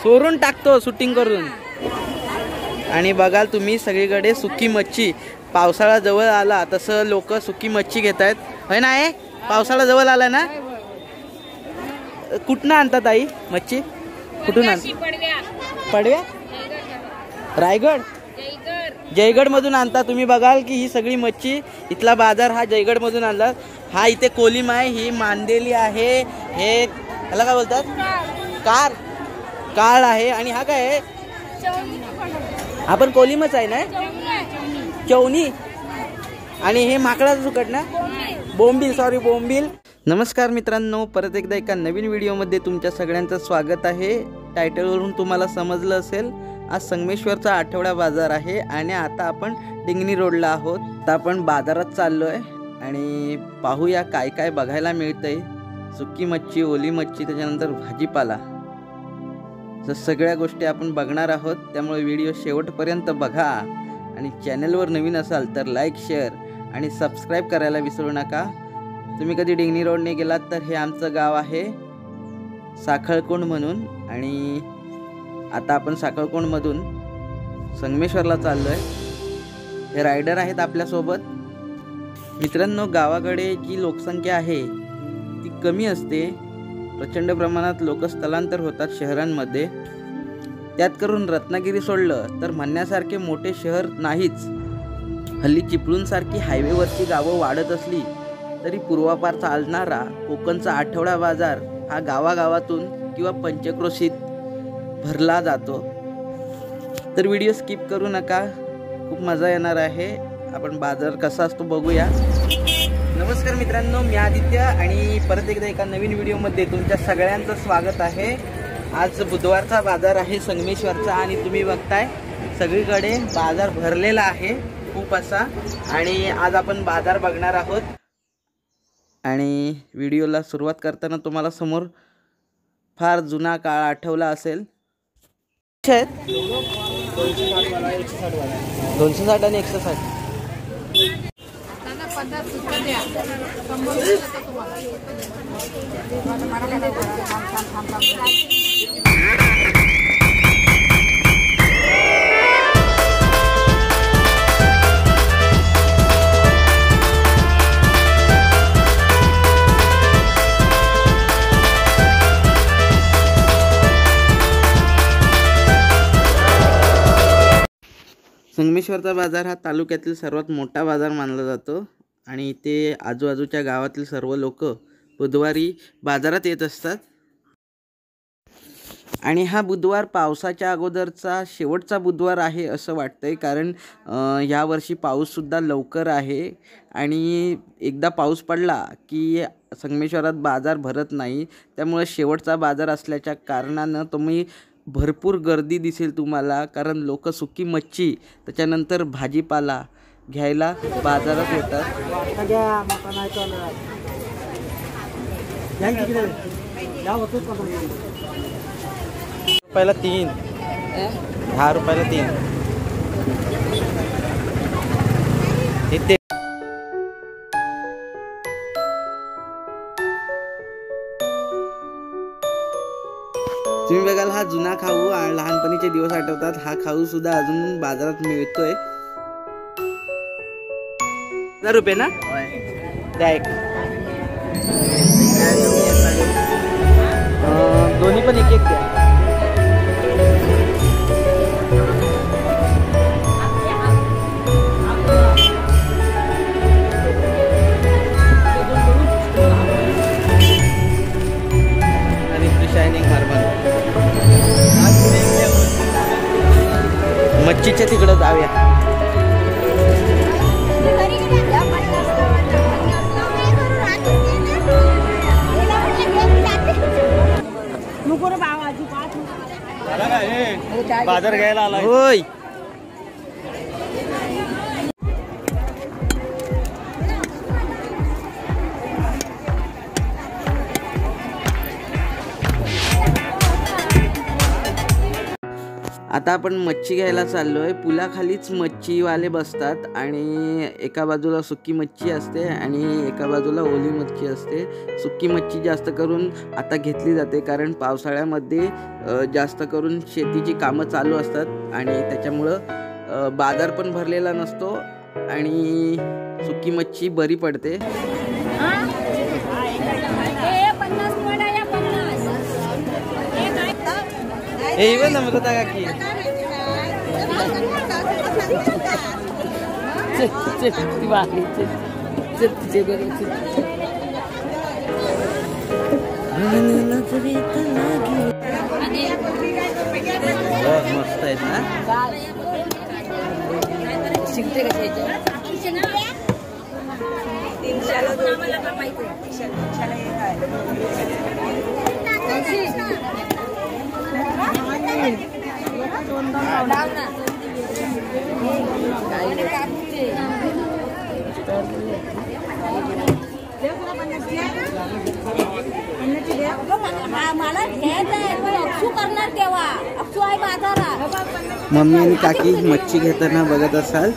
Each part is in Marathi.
सोडून टाकतो शूटिंग करून. आणि बघाल तुम्ही सगळीकडे सुकी मच्छी. पावसाळा जवळ आला तसं लोक सुकी मच्छी घेत आहेत. होय ना, पावसाळा जवळ आला ना. कुठनं आणतात आई मच्छी? कुठून आणतात? पडव्या, रायगड, जयगड मधून आणता. तुम्ही बघाल की ही सगळी मच्छी, इथला बाजार हा जयगड मधून आणला. हा इथे कोलिम आहे, ही मांदेली आहे, हे ह्याला काय बोलतात, काळ आहे. आणि हा काय आहे? आपण कोलिमच आहे ना, चवणी. आणि हे माकडाचं सुकट ना, बोंबील, सॉरी बोंबील. नमस्कार मित्रांनो, परत एकदा एका नवीन व्हिडिओमध्ये तुमच्या सगळ्यांचं स्वागत आहे. टायटलवरून तुम्हाला समजलं असेल, आज संगमेश्वरचा आठवडा बाजार आहे आणि आता आपण डिंगनी रोडला आहोत. आता आपण बाजारात चाललो आहे आणि पाहूया काय काय बघायला मिळतंय. सुकी मच्छी, ओली मच्छी, त्याच्यानंतर भाजीपाला, तर सगळ्या गोष्टी आपण बघणार आहोत. त्यामुळे व्हिडिओ शेवटपर्यंत बघा आणि चॅनलवर नवीन असाल तर लाईक, शेअर आणि सबस्क्राईब करायला विसरू नका. तुम्ही कधी डिंगनी रोडने गेलात तर हे आमचं गाव आहे साखळकोंड म्हणून. आणि आता आपण साखळकोंडमधून संगमेश्वरला चाललो आहे. हे रायडर आहेत आपल्यासोबत. मित्रांनो, गावाकडे जी लोकसंख्या आहे ती कमी असते. प्रचंड प्रमाणात लोक स्थलांतर होतात शहरांमध्ये. त्यात करून रत्नागिरी सोडलं तर म्हणण्यासारखे मोठे शहर नाहीच. हल्ली चिपळूणसारखी हायवेवरची गावं वाढत असली तरी पूर्वापार चालणारा कोकणचा आठवडा बाजार हा गावागावातून किंवा पंचक्रोशीत भरला जातो. तर व्हिडिओ स्किप करू नका, खूप मजा येणार आहे. आपण बाजार कसा असतो बघूया. नमस्कार मित्रांनो, मी आदित्य आणि परत एकदा एका नवीन व्हिडिओमध्ये तुमच्या सगळ्यांचं स्वागत आहे. आज बुधवारचा बाजार आहे संगमेश्वरचा आणि तुम्ही बघताय सगळीकडे बाजार भरलेला आहे खूप असा. आणि आज आपण बाजार बघणार आहोत. आणि व्हिडिओला सुरुवात करताना तुम्हाला समोर फार जुना काळ आठवला असेल. 260 आणि 160. संगमेश्वरचा बाजार हा तालुक्यातील सर्वात मोठा बाजार मानला जातो आणि इथे आजूबाजूच्या गावातील सर्व लोक बुधवारी बाजारात येत असतात. आणि हा बुधवार पावसाच्या अगोदरचा शेवटचा बुधवार आहे असं वाटतंय, कारण यावर्षी पाऊससुद्धा लवकर आहे. आणि एकदा पाऊस पडला की संगमेश्वरात बाजार भरत नाही. त्यामुळे शेवटचा बाजार असल्याच्या कारणानं तुम्ही भरपूर गर्दी दिसेल तुम्हाला, कारण लोक सुकी मच्छी त्याच्यानंतर भाजीपाला घ्यायला बाजारात येतात. रुपयाला 3, 10 रुपयाला 3. इथे तुम्ही बघाल हा जुना खाऊ आणि लहानपणीचे दिवस आठवतात. हा खाऊ सुद्धा अजून बाजारात मिळतोय. 10 रुपये ना, द्या एक. दोन्ही पण एक एक द्या. मच्छीच्या तिकडं जाऊया. बाजार घ्यायला आला होय. आता आपण मच्छी घ्यायला चाललोय. पुलाखालीच मच्छीवाले बसतात आणि एका बाजूला सुकी मच्छी असते आणि एका बाजूला ओली मच्छी असते. सुकी मच्छी जास्त करून आता घेतली जाते कारण पावसाळ्यामध्ये जास्त करून शेतीची कामं चालू असतात आणि त्याच्यामुळं बाजार पण भरलेला नसतो आणि सुकी मच्छी बरी पडते. इवन नमक काकी मस्त आहेत ना. शिकते मम्मी आणि काकी मच्छी घेताना बघत असाल.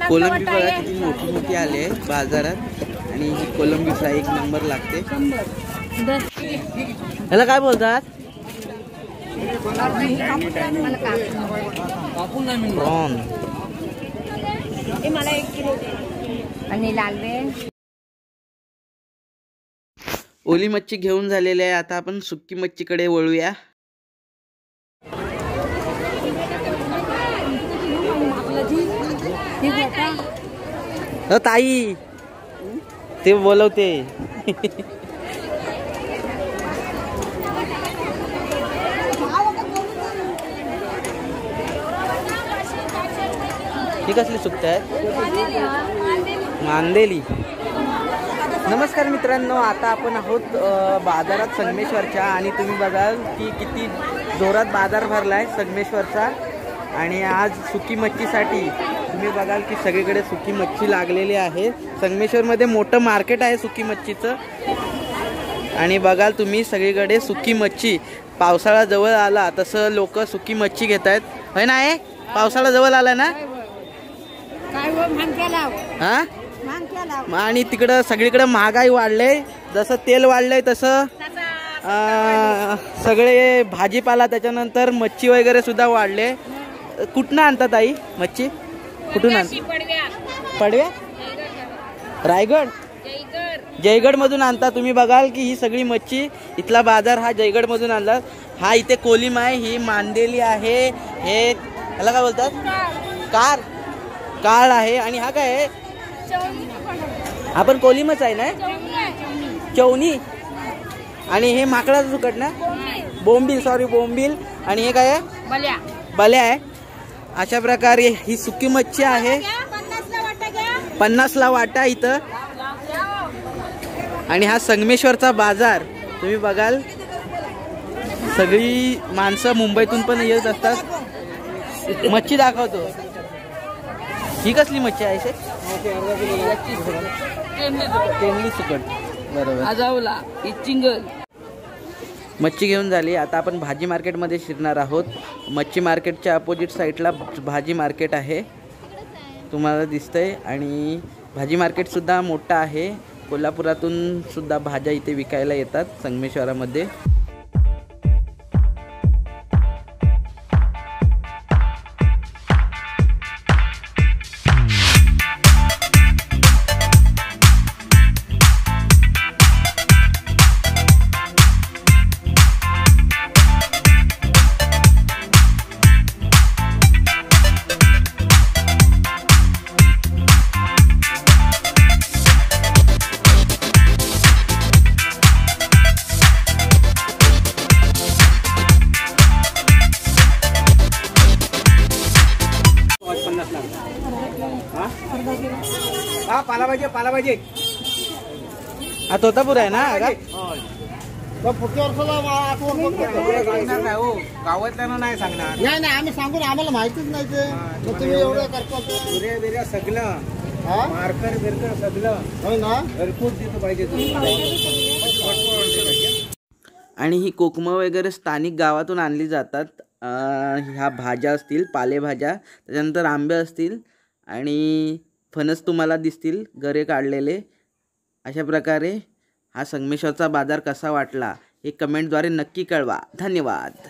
कोलंबी बघा किती मोठी मोठी आले बाजारात आणि ही कोलंबी फ्राय एक नंबर लागते. ह्याला काय बोलतात? प्रॉन. ओली मच्छी घेऊन झालेली आहे. आता आपण सुकी मच्छीकडे वळूया. ताई ते बोलवते. ही कसली सुकते आहेत? मांदेली. नमस्कार मित्रांनो, आता आपण आहोत बाजारात संगमेश्वरच्या आणि तुम्ही बघाल की किती जोरात बाजार भरलाय संगमेश्वरचा. आणि आज सुकी मच्छीसाठी तुम्ही बघाल की सगळीकडे सुकी मच्छी लागलेली आहे. संगमेश्वरमध्ये मोठं मार्केट आहे सुकी मच्छीचं आणि बघाल तुम्ही सगळीकडे सुकी मच्छी. पावसाळा जवळ आला तसं लोक सुकी मच्छी घेत आहेत. होय ना? आहे पावसाळा जवळ आला ना. हा, आणि तिकडं सगळीकडे महागाई वाढले. जसं तेल वाढलंय तसं सगळे भाजीपाला त्याच्यानंतर मच्छी वगैरे सुद्धा वाढले. कुठनं आणतात आई मच्छी? कुठून आणतात? पडव्या? रायगड? जयगड मधून आणतात. तुम्ही बघाल की ही सगळी मच्छी, इथला बाजार हा जयगड मधून आणला. हा इथे कोलिम आहे, ही मांदेली आहे, हे ह्याला काय बोलतात? काळ आहे. आणि हा काय आहे? आपण कोलिमच आहे ना, चवणी. आणि हे माकडाचं सुकट ना, बोंबील. सॉरी, बोंबील. आणि हे काय आहे? बल्या आहे. अशा प्रकारे ही सुकी मच्छी आहे. 50ला वाटा इथं. आणि हा संगमेश्वरचा बाजार तुम्ही बघाल. सगळी माणसं मुंबईतून पण येत असतात. मच्छी दाखवतो. ही कसली मच्छी आहे? टेंगली सुकट. बरोबर. मच्छी घेऊन झाली. आता आपण भाजी मार्केटमध्ये शिरणार आहोत. मच्छी मार्केटच्या अपोजिट साईडला भाजी मार्केट आहे, तुम्हाला दिसतंय. आणि भाजी मार्केटसुद्धा मोठं आहे. कोल्हापुरातून सुद्धा भाज्या इथे विकायला येतात संगमेश्वरामध्ये. पाहिजे पाला पाहिजे. हा तोतापूर आहे ना का? पुढच्या वर्षाला आठवण सांगणार नाही हो, गावातल्यानं नाही सांगणार. नाही नाही आम्ही सांगून आम्हाला माहितीच नाही ते. मग तुम्ही एवढं करता बिर्या बिर्या सगळं हा मार्कर बिरकर सगळं होय ना. घरपोच दिलं पाहिजे तुम्ही. आणि ही कोकमं वगैरे स्थानिक गावातून आणली जातात. ह्या भाज्या असतील, पालेभाज्या, त्याच्यानंतर आंबे असतील आणि फणस तुम्हाला दिसतील गरे काढलेले. अशा प्रकारे हा संगमेश्वरचा बाजार कसा वाटला हे कमेंटद्वारे नक्की कळवा. धन्यवाद.